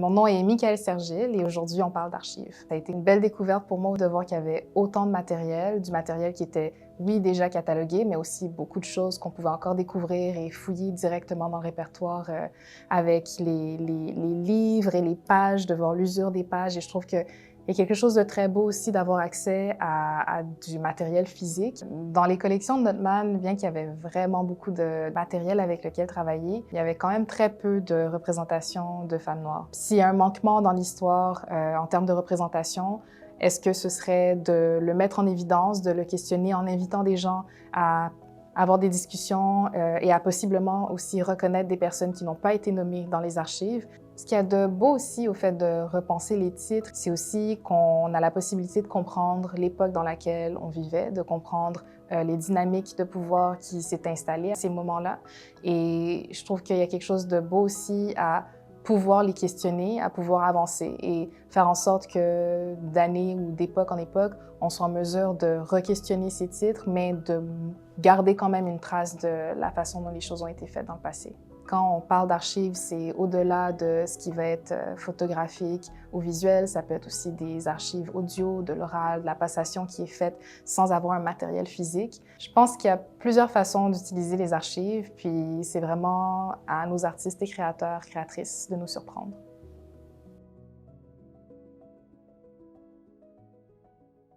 Mon nom est Michaëlle Sergil et aujourd'hui, on parle d'archives. Ça a été une belle découverte pour moi de voir qu'il y avait autant de matériel, du matériel qui était, oui, déjà catalogué, mais aussi beaucoup de choses qu'on pouvait encore découvrir et fouiller directement dans le répertoire avec les livres et les pages, de voir l'usure des pages. Et je trouve qu'il y a quelque chose de très beau aussi d'avoir accès à du matériel physique. Dans les collections de Notman, bien qu'il y avait vraiment beaucoup de matériel avec lequel travailler, il y avait quand même très peu de représentation de femmes noires. S'il y a un manquement dans l'histoire en termes de représentation, est-ce que ce serait de le mettre en évidence, de le questionner en invitant des gens à avoir des discussions et à possiblement aussi reconnaître des personnes qui n'ont pas été nommées dans les archives? Ce qu'il y a de beau aussi au fait de repenser les titres, c'est aussi qu'on a la possibilité de comprendre l'époque dans laquelle on vivait, de comprendre les dynamiques de pouvoir qui s'est installées à ces moments-là. Et je trouve qu'il y a quelque chose de beau aussi à pouvoir les questionner, à pouvoir avancer et faire en sorte que d'année ou d'époque en époque, on soit en mesure de re-questionner ces titres, mais de garder quand même une trace de la façon dont les choses ont été faites dans le passé. Quand on parle d'archives, c'est au-delà de ce qui va être photographique ou visuel. Ça peut être aussi des archives audio, de l'oral, de la passation qui est faite sans avoir un matériel physique. Je pense qu'il y a plusieurs façons d'utiliser les archives, puis c'est vraiment à nos artistes et créateurs, créatrices de nous surprendre.